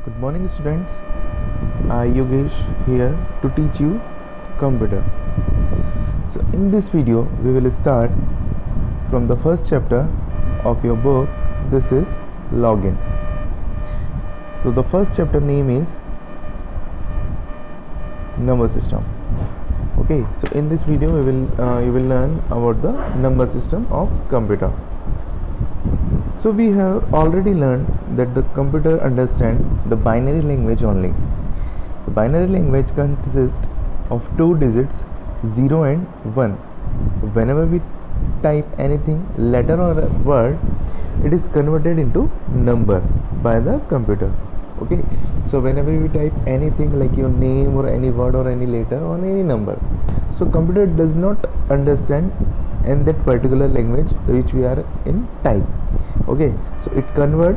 Good morning students, I Yogesh here to teach you computer. So in this video we will start from the first chapter of your book. This is login. So the first chapter name is number system. Okay, so in this video you will learn about the number system of computer. So we have already learned that the computer understands the binary language only. The binary language consists of two digits 0 and 1. Whenever we type anything, letter or a word, it is converted into number by the computer. Okay, so whenever we type anything like your name or any word or any letter or any number, so computer does not understand in that particular language which we are in type. Okay, so it convert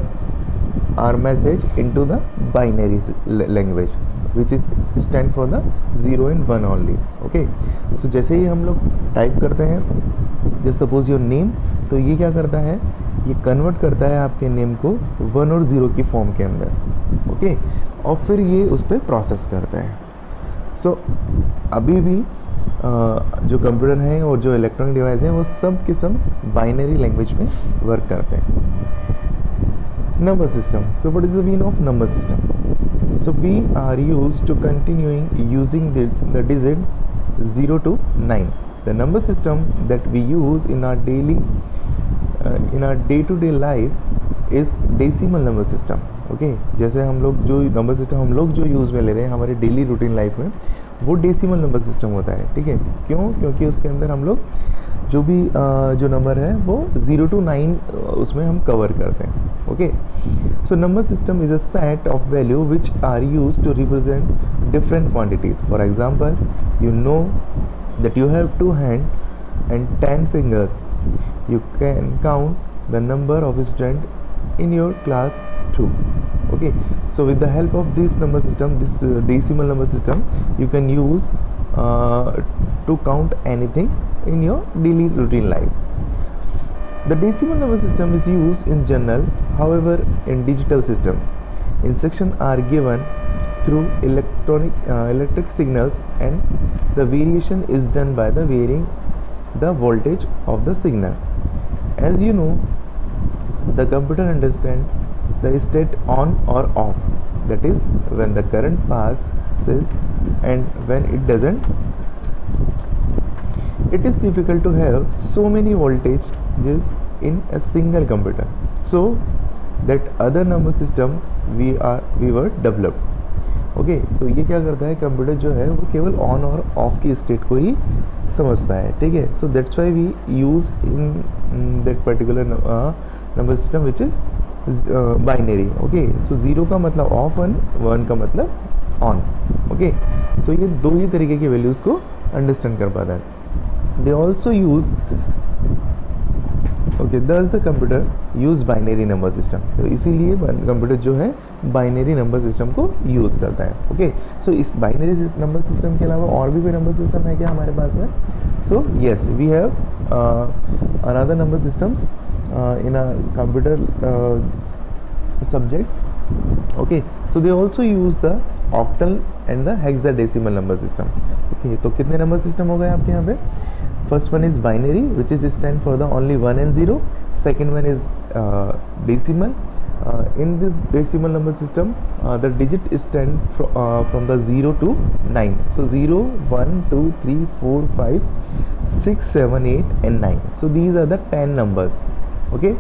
our message into the binary language which is stand for the 0 and 1 only. Okay, so जैसे ही हम लोग type करते हैं, जैसे suppose your name, तो ये क्या करता है, ये कन्वर्ट करता है आपके नेम को 1 और 0 की फॉर्म के अंदर. ओके, और फिर ये उस पर प्रोसेस करता है. सो अभी भी जो कंप्यूटर है और जो इलेक्ट्रॉनिक डिवाइस हैं वो सब के सब बाइनरी लैंग्वेज में वर्क करते हैं. Number system. So what is the meaning of number system? So we are used to continuing using the digit 0 to 9. The number system that we use in our day to day life is decimal number system. Okay, जैसे हम लोग जो number system हम लोग जो use में ले रहे हैं हमारे डेली रूटीन लाइफ में, वो डेसिमल नंबर सिस्टम होता है. ठीक है, क्यों? क्योंकि उसके अंदर हम लोग जो भी जो नंबर है वो 0 to 9 उसमें हम कवर करते हैं. Okay, so number system is a set of value which are use to represent different quantities. For example, you know that you have 2 hands and 10 fingers. You can count the number of students in your class 2. Okay, so with the help of this number system, this decimal number system, you can use to count anything in your daily routine life. The decimal number system is used in general, however in digital system instructions are given through electric signals, and the variation is done by the varying the voltage of the signal. As you know, the computer understands the state on or off, that is when the current passes and when it doesn't. It is difficult to have so many voltages in a single computer, so that other number system we were developed. Okay, तो ये क्या करता है, computer जो है वो केवल on और ऑफ की स्टेट को ही समझता है. ठीक है, so that's why we use in that particular number system which is binary. Okay, so 0 का मतलब ऑफ, 1 का मतलब ऑन. ओके, सो ये दो ही तरीके की वैल्यूज़ को अंडरस्टैंड कर पाता है. दे ऑल्सो यूज ओके, दस the computer use binary number system. तो इसीलिए कंप्यूटर जो है बाइनरी नंबर सिस्टम को यूज़ करता है. ओके, सो इस बाइनरी नंबर सिस्टम के अलावा और भी कोई नंबर सिस्टम है क्या हमारे पास में? So yes, we have another number systems in a computer subject. Okay, so they also use the octal and the hexadecimal number system. Okay, तो कितने नंबर सिस्टम हो गए आपके यहाँ पे? First one is binary, which is stand for the only 1 and 0. Second one is decimal. In this decimal number system, the digit is stand from the 0 to 9. So 0, 1, 2, 3, 4, 5, 6, 7, 8 and 9. So these are the 10 numbers. Okay,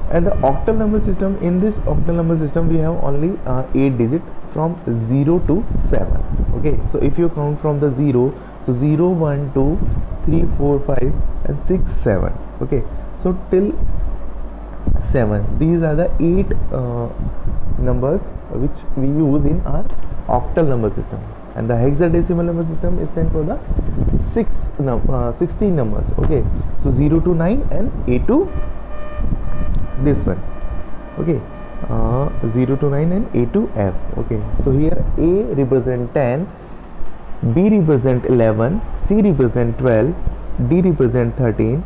and the octal number system, in this octal number system we have only 8 digits from 0 to 7. Okay, so if you count from the 0, so 0, 1, 2, 3, 4, 5 and 6, 7. Okay, so till 7, these are the 8 numbers which we use in our octal number system. And the hexadecimal number system is stand for the 16 numbers. Okay, so 0 to 9 and A to this one. Okay, 0 to 9 and A to F. Okay, so here A represent 10, B represent 11, C represent 12, D represent 13,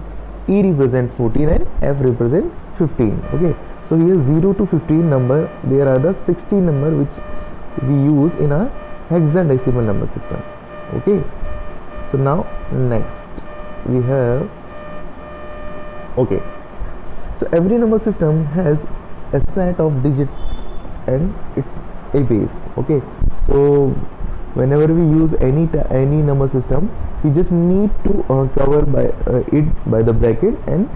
E represent 14 and F represent 15. Okay, So here 0 to 15 number, there are the 16 number which we use in a hexadecimal number system. Okay, so now next we have, okay, so every number system has a set of digits and it's a base. Okay, so whenever we use any number system, we just need to cover by it by the bracket and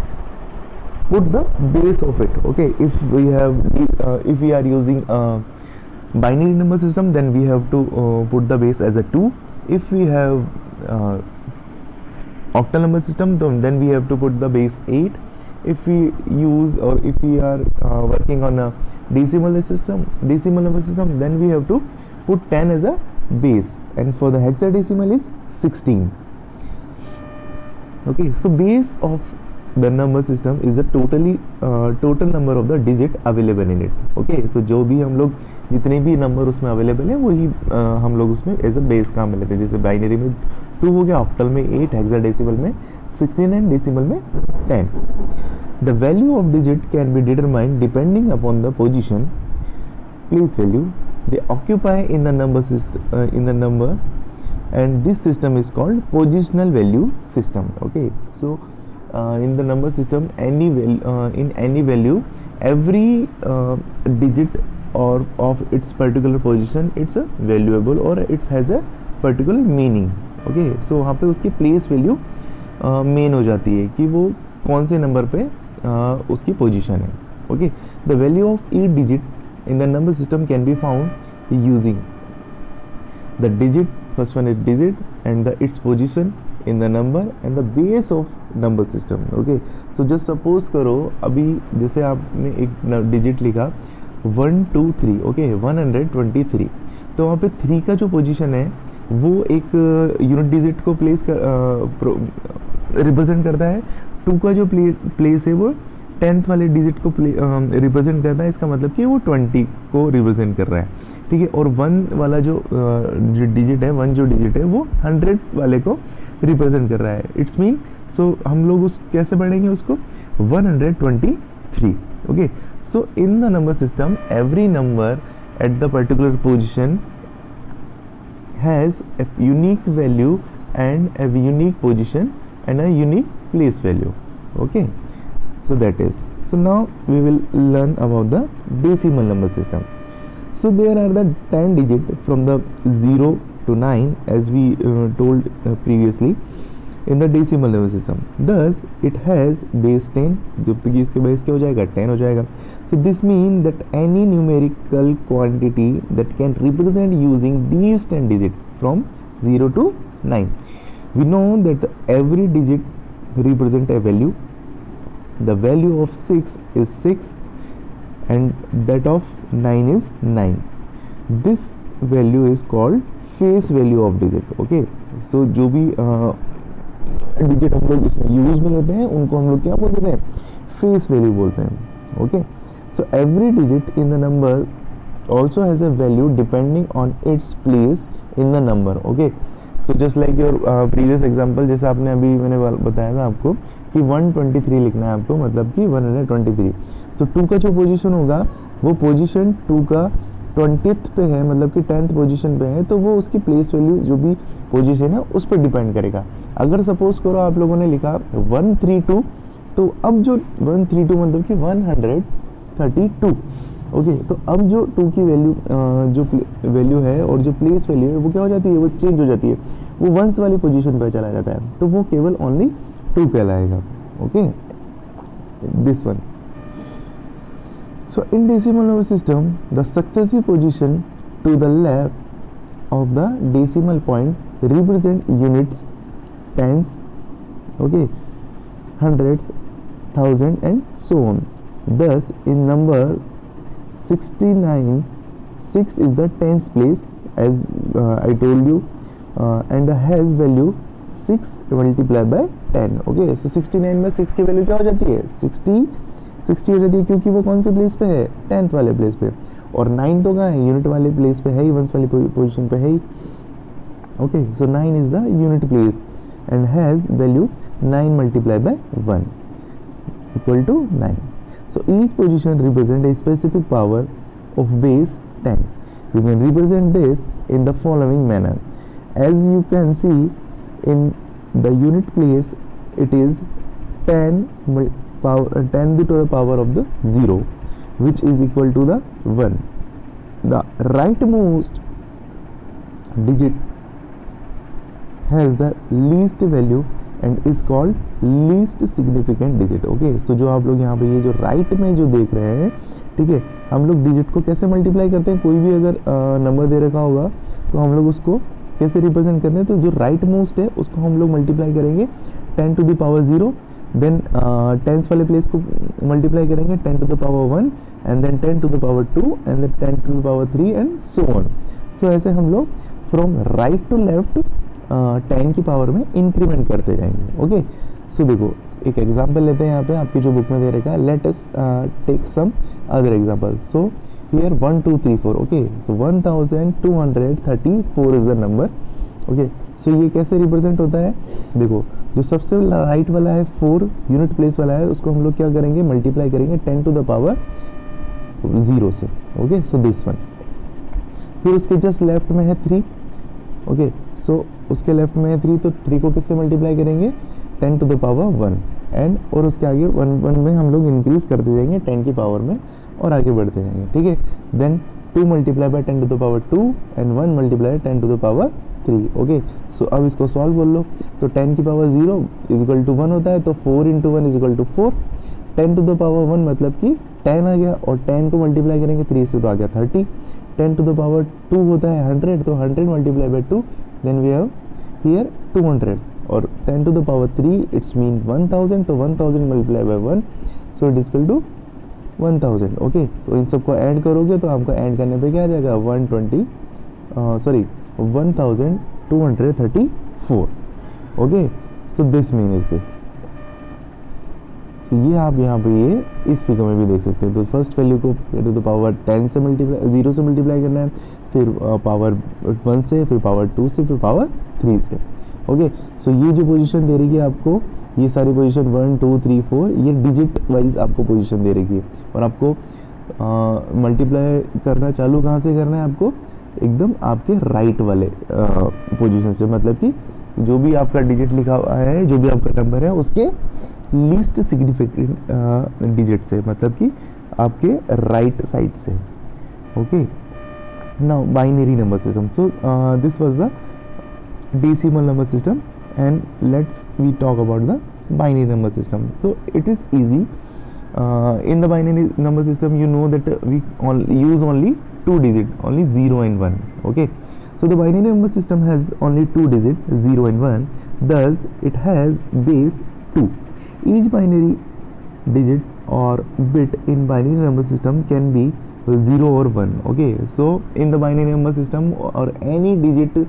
put the base of it. Okay, if we have if we are using a binary number system, then we have to put the base as a 2. If we have octal number system, then we have to put the base 8. If we use, or if we are working on a decimal number system, then we have to put 10 as a base, and for the hexadecimal is 16. Okay, so base of the number system is the total number of the digit available in it. Okay, so जो भी हम लोग जितने भी number उसमें available है वही हम लोग उसमें एज अ बेस काम में लेते हैं. जैसे बाइनरी में 2 हो गया, ऑक्टल में 8, हेक्साडेसिमल में 16 एंड डेसिमल में 10. The value of digit can be determined depending upon the position, place value they occupy in the number, and this system is called positional value system. Okay, so in the number system, in any value, every digit or of its particular position, it's a valuable or it has a particular meaning. Okay, so वहाँ पे उसकी place value main हो जाती है कि वो कौन से नंबर पे उसकी पोजीशन है. Okay, the value of each digit in the number system can be found using the digit, first one is digit and the its position in the number and the base of number system. Okay, so just suppose करो अभी जैसे आपने एक digit लिखा 1 2 3. Okay, 123, तो वहाँ पे 3 का जो पोजीशन है वो एक यूनिट डिजिट को रिप्रेजेंट करता है. 2 का जो प्लेस है वो 10th वाले डिजिट को रिप्रेजेंट करता है. इसका मतलब कि वो 20 को रिप्रेजेंट कर रहा है. ठीक है, और 1 वाला जो डिजिट है, 1 जो डिजिट है वो 100 वाले को रिप्रेजेंट कर रहा है. इट्स मीन, सो हम लोग उस कैसे पढ़ेंगे उसको, 123. Okay, so in the number system every number at the particular position has a unique value and a unique position and a unique place value. Okay, so that is, so now we will learn about the decimal number system. So there are the 10 digits from the 0 to 9 as we told previously in the decimal number system. Thus it has base 10, जब तक इसके base क्या हो जाएगा, 10 हो जाएगा. So this means that any numerical quantity that can represent using these 10 digits from 0 to 9. We know that every digit represents a value. The value of 6 is 6 and that of 9 is 9. This value is called face value of digit. Okay, so जो भी digit हम लोग इसमें use में लेते हैं उनको हम लोग क्या बोलते हैं, face value बोलते हैं. Okay, so every digit in the number also has a value depending on its place in the number. Okay, so just like your previous example, जैसे आपने अभी मैंने बताया था आपको कि 123 लिखना है आपको, मतलब कि 123. तो 2 का जो पोजीशन होगा वो पोजीशन 2 का 20th पे है, मतलब कि 10th पोजीशन पे है, तो वो उसकी प्लेस वैल्यू जो भी पोजीशन है उस पर डिपेंड करेगा. अगर सपोज करो आप लोगों ने लिखा 132, तो अब जो 132 मतलब कि 132. ओके, तो अब जो 2 की वैल्यू जो वैल्यू है और जो प्लेस वैल्यू है वो क्या हो जाती है, वो चेंज हो जाती है, वो वंस वाली पोजीशन पे चला जाता है, तो वो केवल ओनली 2 कहलाएगा. Okay, this one. So in decimal number system, the successive position to the left of the decimal point represent units, tens, okay, hundreds, thousand, and so on. Thus, in number 69, 6 is the tens place, as I told you, and the has value 6 multiplied by 10. Okay, so 69 में 6 की value क्या हो जाती है, 60 हो जाती है, क्योंकि वो कौन से प्लेस पे है, 10th वाले प्लेस पे. और 9 तो कहाँ है, यूनिट वाले प्लेस पे है ही, वंस वाली पोजीशन पे है ही. Okay, so 9 is the unit place and has value 9 multiply by 1 equal to 9. So each position represents a specific power of base 10. You can represent this in the following manner. As you can see in the unit place, it is 10 to the power of the 0, which is equal to the 1. The rightmost digit has the least value and is called least significant digit. Okay, so जो आप लोग यहाँ पे ये जो right में जो देख रहे हैं, ठीक है, हम लोग डिजिट को कैसे मल्टीप्लाई करते हैं, कोई भी अगर नंबर दे रखा होगा तो हम लोग उसको कैसे रिप्रेजेंट करते हैं, तो जो राइट मोस्ट है उसको हम लोग मल्टीप्लाई करेंगे 10 to the power 0, then tens वाले प्लेस को मल्टीप्लाई करेंगे 10 to the power 1, and then 10 to the power 2, and then 10 to the power 3 and so on. So ऐसे हम लोग फ्रॉम राइट टू लेफ्ट 10 की पावर में इंक्रीमेंट करते जाएंगे. ओके, सो देखो एक एग्जांपल लेते हैं यहाँ पे आपकी जो बुक में दे रखा है. Let us take some other example. So here 1 2 3 4. Okay, so 1234 is the number. Okay, so ये कैसे रिप्रेजेंट होता है, देखो जो सबसे राइट वाला है 4 यूनिट प्लेस वाला है, उसको हम लोग क्या करेंगे, मल्टीप्लाई करेंगे 10 टू द पावर 0 से. Okay, so this one. फिर उसके जस्ट लेफ्ट में है 3. ओके, सो उसके लेफ्ट में है 3, तो 3 को किससे मल्टीप्लाई करेंगे, 10 टू द पावर 1, एंड और उसके आगे 1 में हम लोग इंक्रीज करते जाएंगे 10 की पावर में और आगे बढ़ते जाएंगे. ठीक है, then 2 multiply by 10 to the power 2 and 1 multiply 10 to the power 3. Okay, so अब इसको सॉल्व कर लो. तो 10 की पावर 0 इज इक्वल टू 1 होता है, तो 4 into 1 is equal to 4. 10 to the power 1 मतलब कि 10 आ गया, और 10 को मल्टीप्लाई करेंगे 3 से तो आ गया 30. 10 टू द पावर 2 होता है 100, तो 100 multiply by 2, then we have here 200. और 10 to the power 3 it's mean 1000, तो 1000 multiply by 1, so it is equal to 1000. Okay, तो इन सबको ऐड करोगे तो आपका ऐड करने पे क्या आ जाएगा, 1234. Okay, so this mean is this. ये आप यहाँ पे ये इस फिगर में भी देख सकते हैं. तो फर्स्ट वैल्यू को टू द पावर 10 से मल्टीप्लाई 0 से मल्टीप्लाई करना है, फिर पावर 1 से, फिर पावर 2 से, फिर पावर 3 से. ओके, सो ये जो पोजीशन दे रही है आपको, ये सारी पोजीशन 1 2 3 4 ये डिजिट वाइज आपको पोजीशन दे रही है, और आपको मल्टीप्लाई करना चालू कहाँ से करना है, आपको एकदम आपके राइट वाले पोजीशन से, मतलब कि जो भी आपका डिजिट लिखा हुआ है, जो भी आपका नंबर है, उसके लीस्ट सिग्निफिकेंट डिजिट से, मतलब कि आपके राइट साइड से. Okay, now binary number system. So this was the decimal number system, and let's we talk about the binary number system. So it is easy. In the binary number system, you know that we use only 2 digits, only 0 and 1. Okay, so the binary number system has only 2 digits, 0 and 1. Thus it has base 2. Each binary digit or bit in binary number system can be 0 or 1. Okay, so in the binary number system, or any digit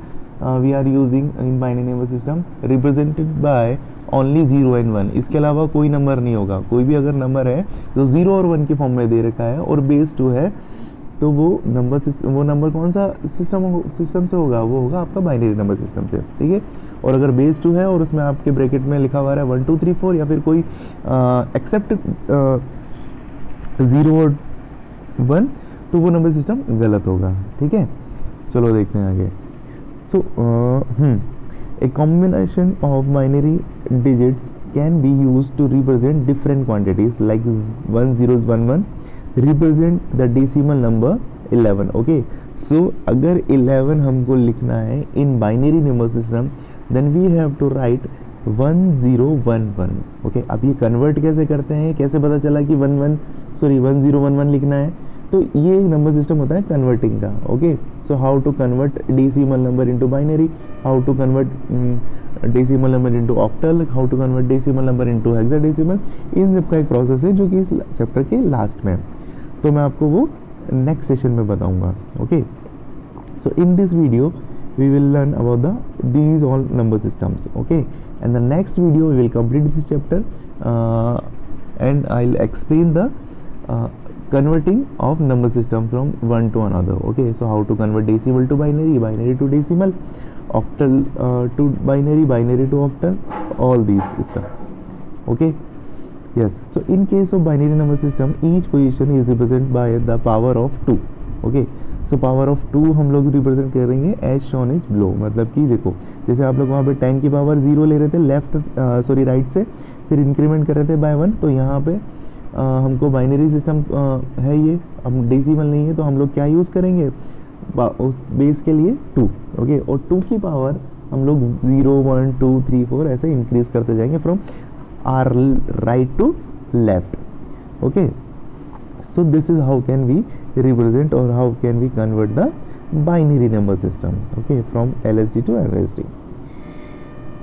we are using in binary number system represented by only 0 and 1. इसके अलावा कोई number नहीं होगा. कोई भी अगर number है तो 0 और 1 के फॉर्म में दे रखा है, और बेस 2 है, तो वो नंबर कौन सा सिस्टम से होगा, वो होगा आपका बाइनरी नंबर सिस्टम से. ठीक है, और अगर बेस 2 है और उसमें आपके ब्रैकेट में लिखा हुआ है 1 2 3 4, या फिर कोई एक्सेप्ट 0 और 1, तो वो नंबर सिस्टम गलत होगा. ठीक है, चलो देखते हैं आगे. So, a combination of binary digits can be used to represent different quantities, like 1 0 1 1 represent the decimal number 11. Okay, so अगर 11 हमको लिखना है in binary number system, then we have to write 1 0 1 1. Okay, अब ये कन्वर्ट कैसे करते हैं, कैसे पता चला कि 1 0 1 1 लिखना है, तो ये नंबर सिस्टम होता है कन्वर्टिंग का. Okay, so how to convert decimal number into binary, how to convert decimal number into octal, how to convert decimal number into hexadecimal, इन सब का एक प्रोसेस है जो कि इस चैप्टर के लास्ट में है, तो मैं आपको वो नेक्स्ट सेशन में बताऊंगा. Okay, so in this video we will learn about these all number systems. Okay, and the next video we will complete this chapter, and I'll explain the converting of number system from one to another. Okay, so how to convert decimal to binary, binary to decimal, octal to binary, binary to octal, all these systems. Okay, Yes, so in case of binary number system, each position is represented by the power of 2. Okay, so power of 2 हम लोग represent करेंगे as Shawn is below. मतलब कि देखो, जैसे आप लोग वहाँ पे 10 की पावर 0 ले रहे थे लेफ्ट सॉरी राइट से, फिर इंक्रीमेंट कर रहे थे बाय 1, तो यहाँ पे हमको बाइनरी सिस्टम है ये, अब डेसिमल नहीं है, तो हम लोग क्या यूज़ करेंगे उस बेस के लिए 2। ओके, और 2 की पावर हम लोग 0 1 2 3 4 ऐसे इंक्रीज करते जाएंगे from our right to left. Okay, so this is how can we represent or how can we convert the binary number system, okay, from LSD to LSD.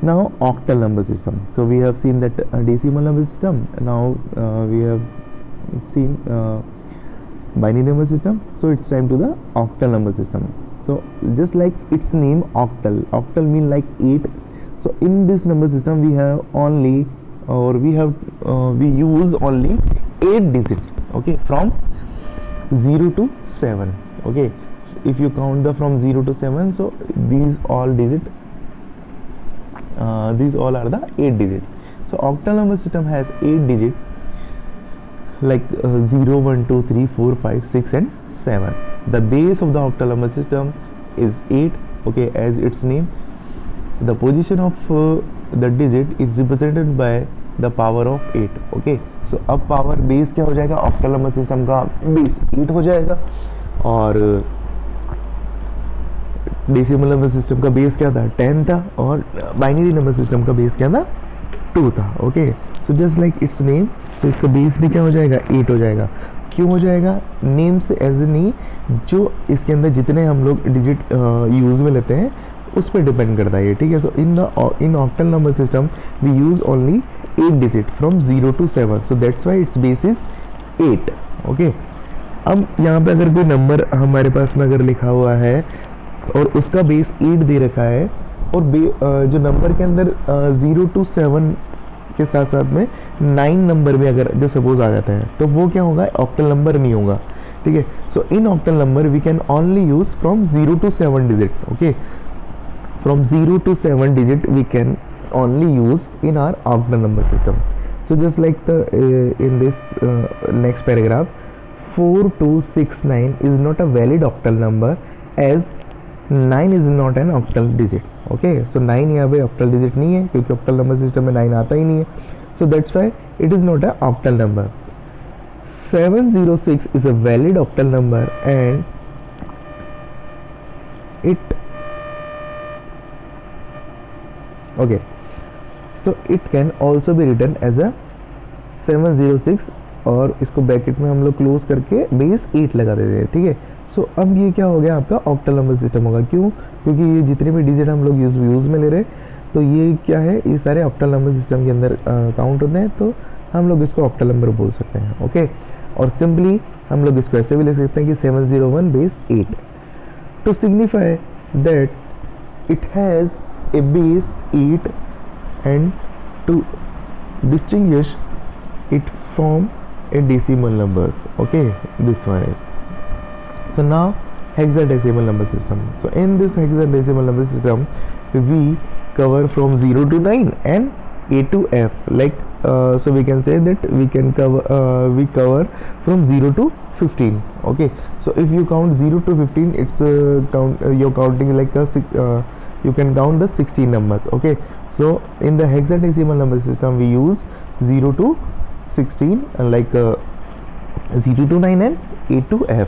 Now octal number system. So we have seen that decimal number system. Now we have seen binary number system. So it's time to the octal number system. So just like its name, octal. Octal mean like 8. So in this number system we have only we use only 8 digits. Okay, from 0 to 7. Okay, if you count the from 0 to 7, so these all are the 8 digits. So octal number system has 8 digits like 0 1 2 3 4 5 6 and 7. The base of the octal number system is 8. Okay, as its name, the position of the digit is represented by the power of 8. Okay, सो अब power base क्या हो जाएगा, octal number system का base 8 हो जाएगा, और decimal number system का base क्या था 10 था, और बाइनरी नंबर सिस्टम का बेस क्या था 2 था। Okay, so just like it's name, तो इसका बेस भी क्या हो जाएगा 8 हो जाएगा। क्यों हो जाएगा, नेम से एज नहीं, जो इसके अंदर जितने हम लोग डिजिट यूज में लेते हैं उस पर डिपेंड करता है ये, ठीक है। So in octal number system we use only 8 digit from 0 to 7, so that's why its base is 8. okay, अब यहाँ पे अगर कोई नंबर हमारे पास में अगर लिखा हुआ है और उसका बेस 8 दे रखा है, और जो नंबर के अंदर 0 to 7 के साथ साथ में 9 नंबर भी अगर जो सपोज आ जाता है, तो वो क्या होगा, ऑक्टल नंबर नहीं होगा, ठीक है। So in octal number we can only use from 0 to 7 digit। Okay, from 0 to 7 digit we can only use in our octal number system. So just like the in this next paragraph, 4269 is not a valid octal number as 9 is not an octal digit. Okay, so 9 यहाँ पे octal digit नहीं है, क्योंकि octal number system में 9 आता ही नहीं है, so that's why it is not a octal number. 706 is a valid octal number and it okay, so it can also be written as a 706, और इसको ब्रैकेट में हम लोग क्लोज करके बेस 8 लगा देते हैं, ठीक है। सो अब ये क्या हो गया, आपका ऑक्टल नंबर सिस्टम होगा। क्यों, क्योंकि ये जितने भी डिजिट हम लोग यूज़ में ले रहे हैं, तो ये क्या है, ये सारे ऑक्टल नंबर सिस्टम के अंदर काउंट होते हैं, तो हम लोग इसको ऑक्टल नंबर बोल सकते हैं। ओके, और सिंपली हम लोग इसको ऐसे भी लिख सकते हैं कि 701 base 8 to signify that it has a base 8 and to distinguish it from a decimal numbers. Okay, this one is, so now hexadecimal number system. So in this hexadecimal number system we cover from 0 to 9 and A to F, like so we can say that we cover from 0 to 15. Okay, so if you count 0 to 15, it's you're counting like a you can count the 16 numbers. Okay, so in the hexadecimal number system we use 0 to 16 like 0 to 9 and A to F.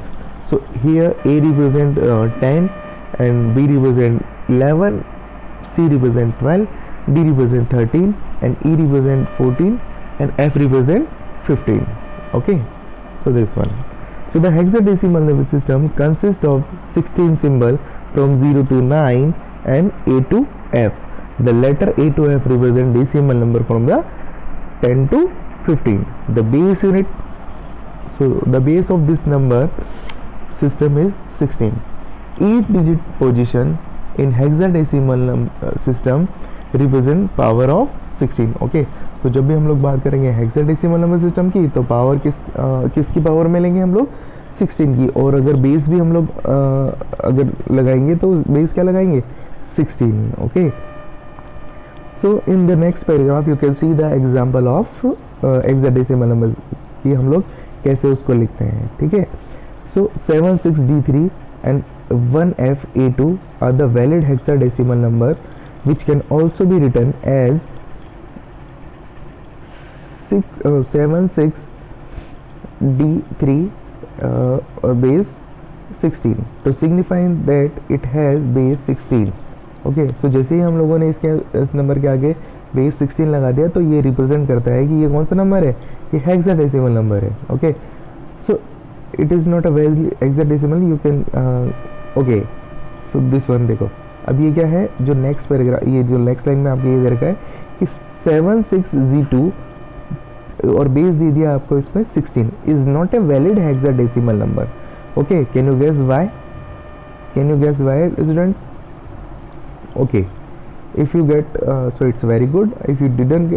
So here A represent 10 and B represent 11, C represent 12, D represent 13 and E represent 14 and F represent 15. Okay, so this one. So the hexadecimal number system consists of 16 symbols from 0 to 9 and A to F. The letter A to F represent decimal number from the 10 to 15. The base unit, so the base of this number system is 16. Each digit position in hexadecimal system represent power of 16. Okay, तो जब भी हम लोग बात करेंगे hexadecimal number system की, तो power किसकी पावर में लेंगे हम लोग 16 की, और अगर बेस भी हम लोग अगर लगाएंगे तो बेस क्या लगाएंगे 16. Okay, so in the next paragraph you can see the example of hexadecimal number कि हम लोग कैसे उसको लिखते हैं, ठीक है। So 76D3 and 1FA2 are the valid hexadecimal number which can also be written as 76D3 base 16 to signify that it has base 16. Okay, सो जैसे ही हम लोगों ने इस नंबर के आगे बेस 16 लगा दिया तो ये रिप्रेजेंट करता है कि ये कौन सा नंबर है, ये हेक्साडेसिमल नंबर है। Okay, so it is not a valid hexadecimal, you can okay. So this one देखो, अब ये क्या है, जो नेक्स्ट पैराग्राफ, ये जो नेक्स्ट लाइन में आपको ये दे रखा है कि 76Z2 और बेस दे दिया आपको इसमें 16 is not a valid hexadecimal number. Okay, can you guess why? Can you guess why students? Okay, if you get so it's very good, if you don't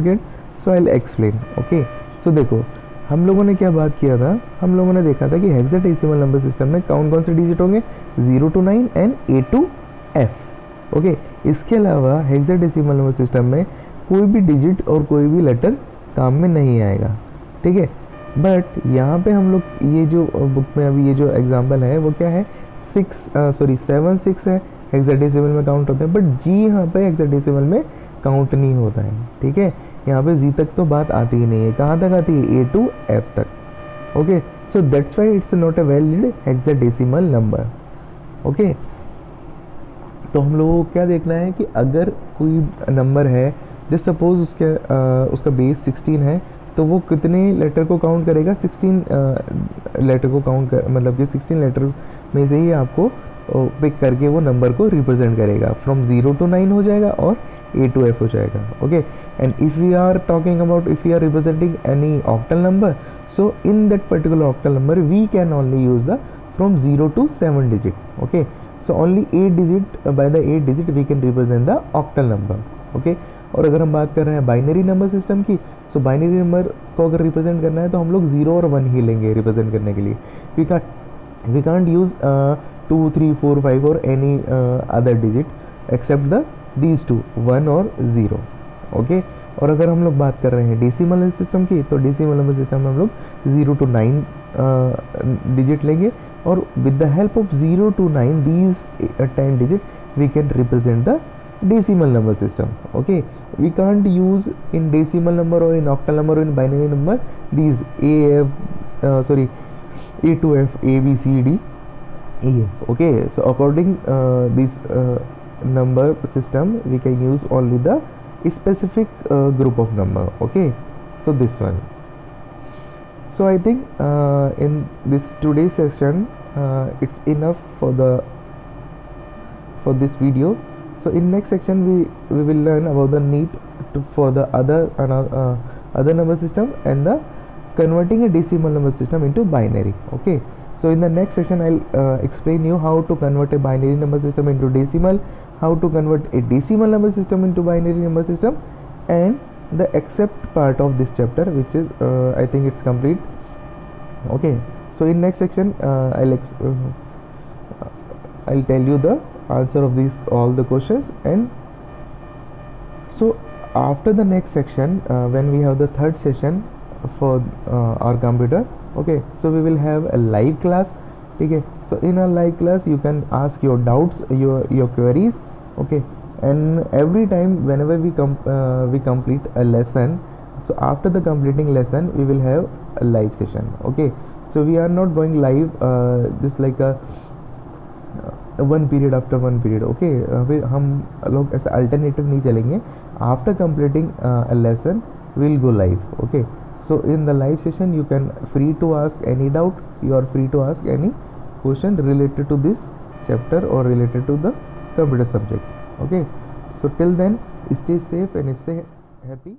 get, so I'll explain. okay, so देखो हम लोगों ने क्या बात किया था, हम लोगों ने देखा था कि हेक्साडेसिमल नंबर सिस्टम में कौन कौन से डिजिट होंगे, 0 to 9 and A to F। Okay, इसके अलावा हेक्साडेसिमल नंबर सिस्टम में कोई भी डिजिट और कोई भी लेटर काम में नहीं आएगा, ठीक है। बट यहाँ पे हम लोग ये जो बुक में अभी ये जो एग्जाम्पल है वो क्या है, 7 6 है, हेक्साडेसिमल में काउंट होता है, बट जी यहाँ पे हेक्साडेसिमल में काउंट नहीं होता है, ठीक है। यहाँ पे जी तक तो बात आती ही नहीं है, कहाँ तक आती है, A to F तक। Okay, so that's why it's not a valid hexadecimal number. Okay, तो हम लोगों को क्या देखना है कि अगर कोई नंबर है, जस्ट सपोज उसका बेस 16 है, तो वो कितने लेटर को काउंट करेगा, 16 लेटर को काउंट मतलब कि 16 लेटर में से ही आपको पिक करके वो नंबर को रिप्रेजेंट करेगा। फ्रॉम 0 to 9 हो जाएगा और A to F हो जाएगा। Okay, and if we are talking about, if we are representing any octal number, so in that particular octal number we can only use the from 0 to 7 digit. Okay, so only 8 digit, by the 8 digit we can represent the octal number. Okay, और अगर हम बात कर रहे हैं binary number system की, सो binary number को अगर रिप्रेजेंट करना है तो हम लोग 0 और 1 ही लेंगे रिप्रेजेंट करने के लिए। वी कांट यूज 2 3 4 5 और any other digit except these two, 1 और 0। ओके, और अगर हम लोग बात कर रहे हैं डेसिमल सिस्टम की, तो डेसिमल नंबर सिस्टम में हम लोग 0 to 9 डिजिट लेंगे, और with the help of 0 to 9 these 10 digit we can represent the decimal number system. Okay, we can't use in decimal number or in octal number or in binary number these A to F, A B C D E F. Okay, so according this number system we can use only the specific group of number. Okay, so this one. So I think in this today's session it's enough for this video. So in next section we will learn about the need for the other number system and the converting a decimal number system into binary. Okay, so in the next session I'll explain you how to convert a binary number system into decimal, how to convert a decimal number system into binary number system, and the except part of this chapter, which is I think it's complete. Okay, so in next section I'll tell you the answer of these all the questions. And so after the next section, when we have the third session for our computer, okay, so we will have a live class. Okay, so in a live class you can ask your doubts, your queries. Okay, and every time whenever we complete a lesson, so after the completing lesson we will have a live session. Okay, so we are not going live just like a one period after one period. Okay, फिर हम लोग ऐसा alternative नहीं चलेंगे। After completing a lesson will go live. Okay, so in the live session you can free to ask any doubt, you are free to ask any question related to this chapter और related to the computer subject. Okay, so till then stay safe and stay happy.